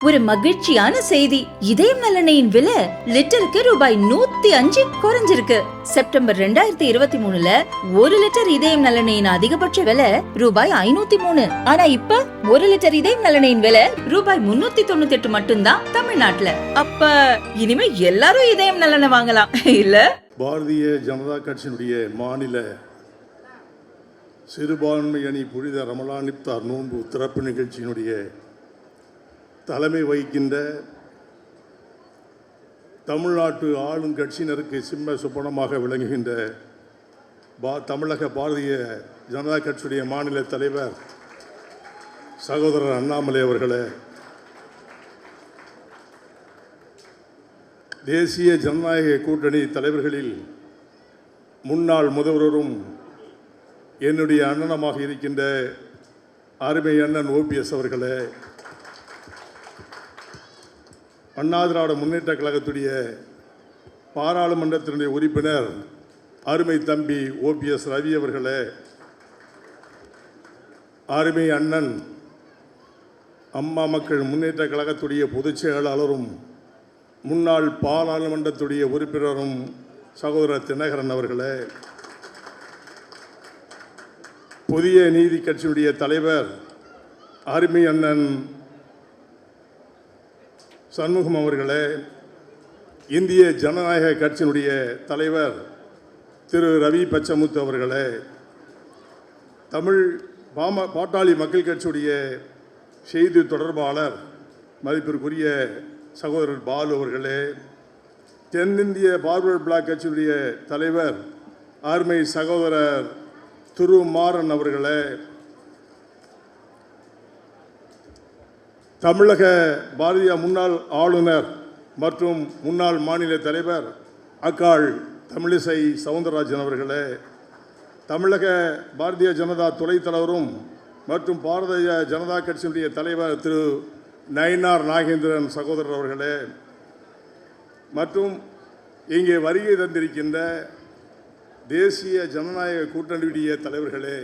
ஒரு மகிழ்ச்சியான செய்தி. இதயம் நல்லெண்ணெயின் விலை லிட்டருக்கு ரூபாய் 105 குறைஞ்சிருக்கு. செப்டம்பர் 2023ல 1 லிட்டர் இதயம் நல்லெண்ணெயின் அதிகபட்ச விலை ரூபாய் 503. ஆனா இப்ப 1 லிட்டர் இதயம் நல்லெண்ணெயின் விலை ரூபாய் 398 மட்டும்தான் தமிழ்நாட்டுல. அப்ப இனிமே எல்லாரும் இதயம் நல்லெண்ணெய் வாங்கலாம் இல்ல? பாரதிய ஜனதா கட்சியினுடைய மாநில சிறுபான்மை அணி புனித ரமலான் இப்தார் நோன்பு திறப்பு நிகழ்ச்சியினுடைய தலைமை வகிக்கின்ற தமிழ்நாட்டு ஆளும் கட்சியினருக்கு சிம்ம சொப்பனமாக விளங்குகின்ற தமிழக பாரதிய ஜனதா கட்சியுடைய மாநில தலைவர் சகோதரர் அண்ணாமலை அவர்களே, தேசிய ஜனநாயக கூட்டணி தலைவர்களில் முன்னாள் முதல்வரும் என்னுடைய அண்ணனமாக இருக்கின்ற அருமை அண்ணன் OPS அவர்களே, அண்ணா திராவிட முன்னேற்ற கழகத்துடைய பாராளுமன்றத்தினுடைய உறுப்பினர் அருமை தம்பி OPS ரவி அவர்களே, அருமை அண்ணன் அம்மா மக்கள் முன்னேற்ற கழகத்துடைய பொதுச் செயலாளரும் முன்னாள் பாராளுமன்றத்துடைய உறுப்பினரும் சகோதரர் தினகரன் அவர்களே, புதிய நீதி கட்சியினுடைய தலைவர் அருமை அண்ணன் சண்முகம் அவர்களே, இந்திய ஜனநாயக கட்சியினுடைய தலைவர் திரு ரவி பச்சமுத்து அவர்களே, தமிழ் பாட்டாளி மக்கள் கட்சியுடைய செய்தி தொடர்பாளர் மதிப்பிற்குரிய சகோதரர் பாலு அவர்களே, தென்னிந்திய பார்வர்ட் பிளாக் கட்சியுடைய தலைவர் அருமை சகோதரர் திரு மாறன் அவர்களே, தமிழக பாரதிய முன்னாள் ஆளுநர் மற்றும் முன்னாள் மாநில தலைவர் அக்காள் தமிழிசை சவுந்தரராஜன் அவர்களே, தமிழக பாரதிய ஜனதா துணைத் தலைவரும் மற்றும் பாரதிய ஜனதா கட்சியினுடைய தலைவர் திரு நயினார் நாகேந்திரன் சகோதரர் அவர்களே, மற்றும் இங்கே வருகை தந்திருக்கின்ற தேசிய ஜனநாயக கூட்டணியுடைய தலைவர்களே,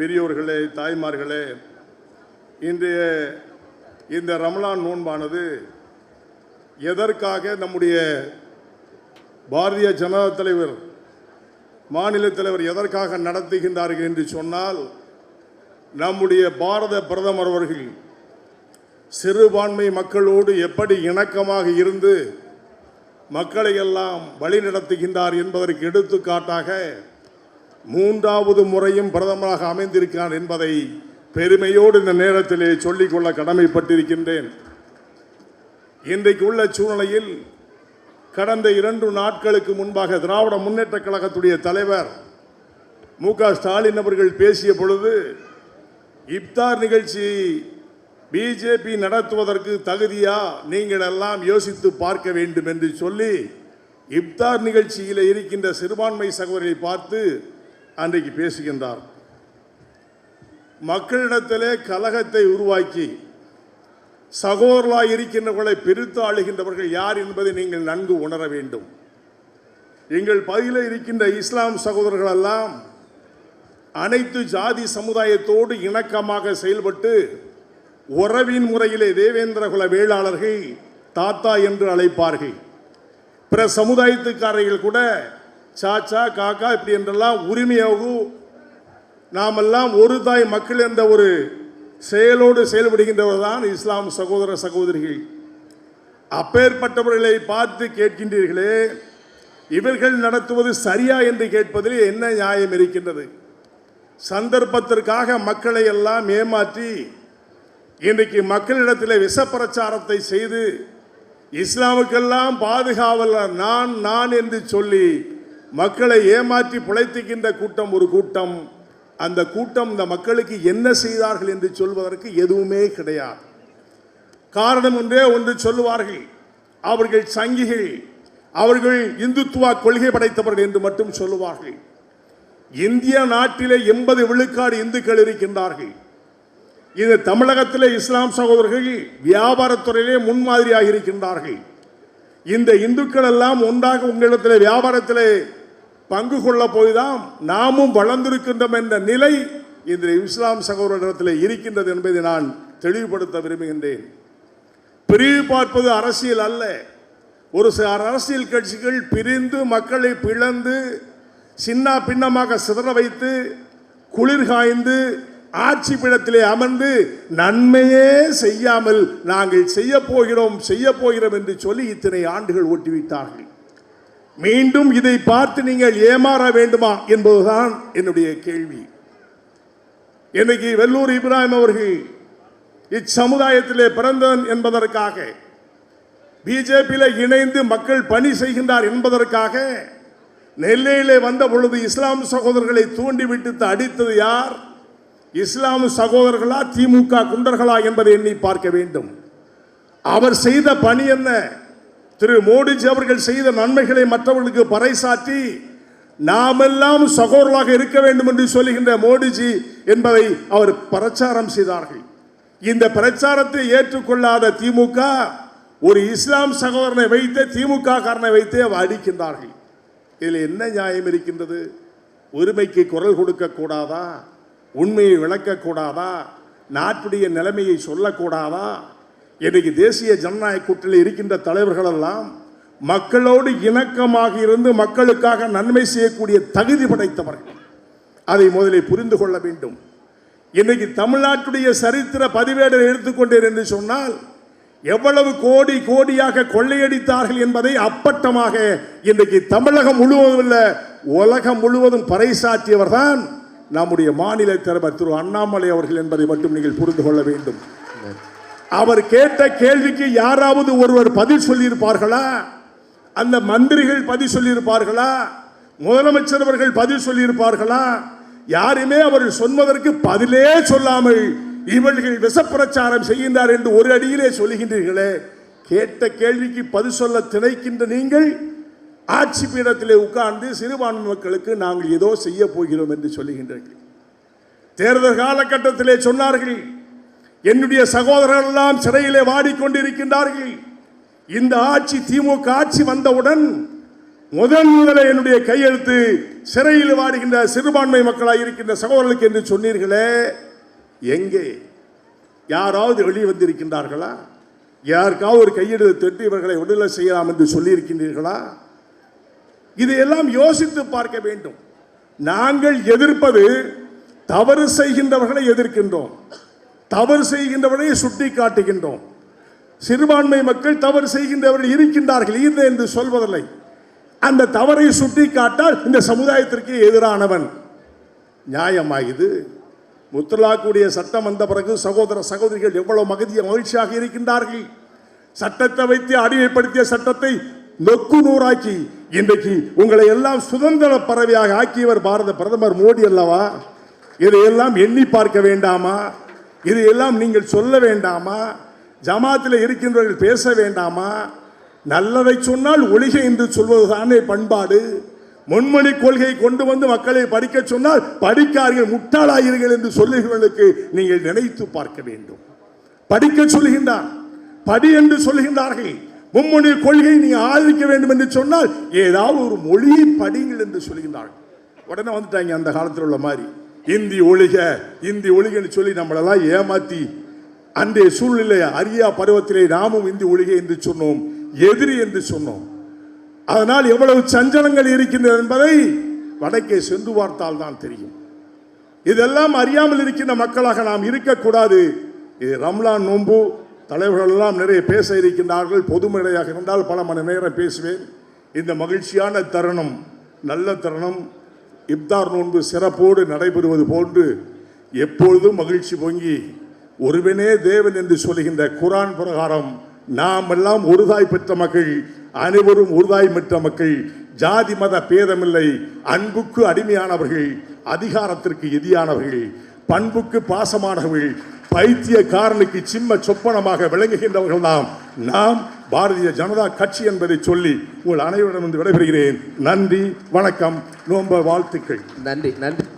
பெரியோர்களே, தாய்மார்களே, இன்றைய இந்த ரமலான் நோன்பானது எதற்காக நம்முடைய பாரதிய ஜனதா தலைவர் மாநில தலைவர் எதற்காக நடத்துகின்றார்கள் என்று சொன்னால், நம்முடைய பாரத பிரதமர் அவர்கள் சிறுபான்மை மக்களோடு எப்படி இணக்கமாக இருந்து மக்களை எல்லாம் வழி நடத்துகின்றார் என்பதற்கு எடுத்துக்காட்டாக 3வது முறையும் பிரதமராக அமைந்திருக்கிறார் என்பதை பெருமையோடு இந்த நேரத்திலே சொல்லிக்கொள்ள கடமைப்பட்டிருக்கின்றேன். இன்றைக்கு உள்ள சூழ்நிலையில் கடந்த 2 நாட்களுக்கு முன்பாக திராவிட முன்னேற்ற கழகத்துடைய தலைவர் MK ஸ்டாலின் அவர்கள் பேசிய பொழுது, இப்தார் நிகழ்ச்சி பிஜேபி நடத்துவதற்கு தகுதியா, நீங்கள் எல்லாம் யோசித்து பார்க்க வேண்டும் என்று சொல்லி இப்தார் நிகழ்ச்சியில் இருக்கின்ற சிறுபான்மை சகோதரரை பார்த்து அன்றைக்கு பேசுகின்றார். மக்களிடத்திலே கலகத்தை உருவாக்கி சகோதரர்களாய் இருக்கின்றவர்களை பிரித்து ஆளுகின்றவர்கள் யார் என்பதை நீங்கள் நன்கு உணர வேண்டும். எங்கள் பகுதியில் இருக்கின்ற இஸ்லாம் சகோதரர்கள் எல்லாம் அனைத்து ஜாதி சமுதாயத்தோடு இணக்கமாக செயல்பட்டு உறவின் முறையிலே தேவேந்திர குல வேளாளர்கள் தாத்தா என்று அழைப்பார்கள். பிற சமுதாயத்துக்காரர்கள் கூட சாச்சா காக்கா இப்படி என்றெல்லாம் உரிமையாக நாமெல்லாம் ஒரு தாய் மக்கள் என்ற ஒரு செயலோடு செயல்படுகின்றவர் தான் இஸ்லாம் சகோதர சகோதரிகள். அப்பேற்பட்டவர்களை பார்த்து கேட்கின்றீர்களே, இவர்கள் நடத்துவது சரியா என்று கேட்பதில் என்ன நியாயம் இருக்கின்றது? சந்தர்ப்பத்திற்காக மக்களை எல்லாம் ஏமாற்றி இன்றைக்கு மக்களிடத்தில் விஷப்பிரச்சாரத்தை செய்து இஸ்லாமுக்கெல்லாம் பாதுகாவலர் நான் என்று சொல்லி மக்களை ஏமாற்றி பிழைத்துக்கின்ற கூட்டம் ஒரு கூட்டம். அந்த கூட்டம் இந்த மக்களுக்கு என்ன செய்தார்கள் என்று சொல்வதற்கு எதுவுமே கிடையாது. காரணம் ஒன்று சொல்லுவார்கள், அவர்கள் சங்கிகள், அவர்கள் இந்துத்துவ கொள்கை படைத்தவர்கள் என்று மட்டும் சொல்லுவார்கள். இந்திய நாட்டிலே 80 விழுக்காடு இந்துக்கள் இருக்கின்றார்கள். இது தமிழகத்திலே இஸ்லாம் சகோதரர்கள் வியாபாரத்துறையிலே முன்மாதிரியாக இருக்கின்றார்கள். இந்த இந்துக்கள் எல்லாம் ஒன்றாக உங்களிடத்தில் வியாபாரத்திலே பங்கு கொள்ள போய்தான் நாமும் வளர்ந்திருக்கின்றோம் என்ற நிலை இந்த இஸ்லாம் சகோதரத்தில் இருக்கின்றது என்பதை நான் தெளிவுபடுத்த விரும்புகின்றேன். பிரிவு பார்ப்பது அரசியல் அல்ல. ஒரு சில அரசியல் கட்சிகள் பிரிந்து மக்களை பிளந்து சின்ன பின்னமாக சிதற வைத்து குளிர் காய்ந்து ஆட்சி பீடத்திலே அமர்ந்து நன்மையே செய்யாமல் நாங்கள் செய்ய போகிறோம் என்று சொல்லி இத்தனை ஆண்டுகள் ஓட்டிவிட்டார்கள். மீண்டும் இதை பார்த்து நீங்கள் ஏமாற வேண்டுமா என்பதுதான் என்னுடைய கேள்வி. இன்னைக்கு வெள்ளூர் இப்ராஹிம் அவர்கள் இச்சமுதாயத்திலே பிறந்தவன் என்பதற்காக பிஜேபியில் இணைந்து மக்கள் பணி செய்கின்றார் என்பதற்காக நெல்லையிலே வந்த பொழுது இஸ்லாம் சகோதரர்களை தூண்டிவிட்டு அடித்தது யார்? இஸ்லாம் சகோதரர்களா திமுக குண்டர்களா என்பதை எண்ணி பார்க்க வேண்டும். அவர் செய்த பணி என்ன? திரு மோடிஜி அவர்கள் செய்த நன்மைகளை மற்றவர்களுக்கு பறைசாற்றி நாமெல்லாம் சகோதரர்களாக இருக்க வேண்டும் என்று சொல்லுகின்ற மோடிஜி என்பதை அவர் பிரச்சாரம் செய்தார்கள். இந்த பிரச்சாரத்தை ஏற்றுக்கொள்ளாத திமுக ஒரு இஸ்லாம் சகோதரனை வைத்து திமுக காரனை வைத்து அவர் அடிக்கின்றார்கள். இதில் என்ன நியாயம் இருக்கின்றது? உரிமைக்கு குரல் கொடுக்க கூடாதா? உண்மையை விளக்கக்கூடாதா? நாட்டுடைய நிலைமையை சொல்லக்கூடாதா? இன்னைக்கு தேசிய ஜனநாயக கூட்டணியில் இருக்கின்ற தலைவர்கள் எல்லாம் மக்களோடு இணக்கமாக இருந்து மக்களுக்காக நன்மை செய்யக்கூடிய தகுதி படைத்தவர்கள். அதை முதலில் புரிந்து கொள்ள வேண்டும். இன்னைக்கு தமிழ்நாட்டுடைய சரித்திர பதிவேடை எடுத்துக்கொண்டேன் என்று சொன்னால் எவ்வளவு கோடி கோடியாக கொள்ளையடித்தார்கள் என்பதை அப்பட்டமாக இன்றைக்கு தமிழகம் முழுவதும் இல்ல உலகம் முழுவதும் பறைசாற்றியவர் தான் நம்முடைய மாநில தலைவர் திரு அண்ணாமலை அவர்கள் என்பதை மட்டும் நீங்கள் புரிந்து கொள்ள வேண்டும். அவர் கேட்ட கேள்விக்கு யாராவது ஒருவர் பதில் சொல்லியிருப்பார்களா? அந்த மந்திரிகள் பதில் சொல்லியிருப்பார்களா? முதலமைச்சர் அவர்கள் பதில் சொல்லியிருப்பார்களா? யாருமே அவர் சொன்னதற்கு பதிலே சொல்லாமல் இவர்கள் விஷப்பிரச்சாரம் செய்கின்றார் என்று ஒரு அடியிலே சொல்லுகின்றீர்களே. கேட்ட கேள்விக்கு பதில் சொல்ல திணைக்கின்ற நீங்கள் ஆட்சி பீடத்திலே உட்கார்ந்து சிறுபான்மை மக்களுக்கு நாங்கள் ஏதோ செய்ய போகிறோம் என்று சொல்லுகின்றீர்கள். தேர்தல் காலகட்டத்திலே சொன்னார்கள், என்னுடைய சகோதரர்கள் எல்லாம் சிறையிலே வாடிக்கொண்டிருக்கின்றார்கள். இந்த ஆட்சி திமுக ஆட்சி வந்தவுடன் முதலில் என்னுடைய கையெழுத்து சிறையில் வாடுகின்ற சிறுபான்மை மக்களாக இருக்கின்ற சகோதரர்களுக்கு என்று சொன்னீர்களே. எங்கே? யாராவது வெளியே வந்திருக்கின்றார்களா? யாருக்காவது ஒரு கையெழுத்து தட்டி இவர்களை விடுதலை செய்யலாம் என்று சொல்லியிருக்கின்றீர்களா? இதையெல்லாம் யோசித்து பார்க்க வேண்டும். நாங்கள் எதிர்ப்பது தவறு செய்கின்றவர்களை எதிர்க்கின்றோம், தவறு செய்கின்றவர்களை சுட்டி காட்டுகின்றோம். சிறுபான்மை மக்கள் தவறு செய்கின்றவர்கள் இருக்கின்றார்கள் இல்லை என்று சொல்வதில்லை. அந்த தவறை சுட்டி காட்டால் இந்த சமுதாயத்திற்கு எதிரானவன். நியாயமாகுது. முத்தலாக்குடைய சட்டம் வந்த பிறகு சகோதர சகோதரிகள் எவ்வளவு மகிழ்ச்சியாக இருக்கின்றார்கள். சட்டத்தை வைத்து அடிமைப்படுத்திய சட்டத்தை நொக்கு நூறாக்கி இன்றைக்கு உங்களை எல்லாம் சுதந்திர பறவையாக ஆக்கியவர் பாரத பிரதமர் மோடி அல்லவா? இதையெல்லாம் எண்ணி பார்க்க வேண்டாமா? இதையெல்லாம் நீங்கள் சொல்ல வேண்டாமா? ஜமாத்தில் இருக்கின்றவர்கள் பேச வேண்டாமா? நல்லதை சொன்னால் ஒளிகை என்று சொல்வதுதானே பண்பாடு. முன்மொழி கொள்கை கொண்டு வந்து மக்களை படிக்க சொன்னால் படிக்கார்கள், முட்டாளாயிருங்கள் என்று சொல்லுகிறவர்களுக்கு நீங்கள் நினைத்து பார்க்க வேண்டும். படிக்க சொல்லுகின்றார், படி என்று சொல்லுகின்றார்கள். மும்மொழி கொள்கை நீங்க ஆதரிக்க வேண்டும் என்று சொன்னால் ஏதாவது ஒரு மொழியை படிங்கள் என்று சொல்லுகின்றார்கள். உடனே வந்துட்டாங்க அந்த காலத்தில் உள்ள மாதிரி இந்தி ஒழிக இந்தி ஒழிகன்னு சொல்லி நம்மளெல்லாம் ஏமாத்தி அன்றைய சூழ்நிலை அரியா பருவத்திலே நாமும் இந்தி ஒழிக என்று சொன்னோம், எதிரி என்று சொன்னோம். அதனால் எவ்வளவு சஞ்சலங்கள் இருக்கின்றது என்பதை வடக்கே சென்று பார்த்தால் தான் தெரியும். இதெல்லாம் அறியாமல் இருக்கின்ற மக்களாக நாம் இருக்கக்கூடாது. இது ரம்லான் நோன்பு, தலைவர்கள் எல்லாம் நிறைய பேச இருக்கின்றார்கள். பொதுமழையாக இருந்தால் பல மணி நேரம் பேசுவேன். இந்த மகிழ்ச்சியான தருணம், நல்ல தருணம், இப்தார் நோன்பு சிறப்போடு நடைபெறுவது போன்று எப்பொழுதும் மகிழ்ச்சி பொங்கி ஒருவனே தேவன் என்று சொல்லுகின்ற குரான் பிரகாரம் நாம் எல்லாம் ஒருதாய் பெற்ற மக்கள், அனைவரும் ஒருதாய் பெற்ற மக்கள், ஜாதி மத பேதமில்லை, அன்புக்கு அடிமையானவர்கள், அதிகாரத்திற்கு எதிரானவர்கள், பண்புக்கு பாசமானவர்கள், பைத்தியக்காரனுக்கு சிம்ம சொப்பனமாக விளங்குகின்றவர்கள் நாம் பாரதிய ஜனதா கட்சி என்பதை சொல்லி உங்கள் அனைவரிடம் விடைபெறுகிறேன். நன்றி, வணக்கம், நோன்பு வாழ்த்துக்கள். நன்றி நன்றி.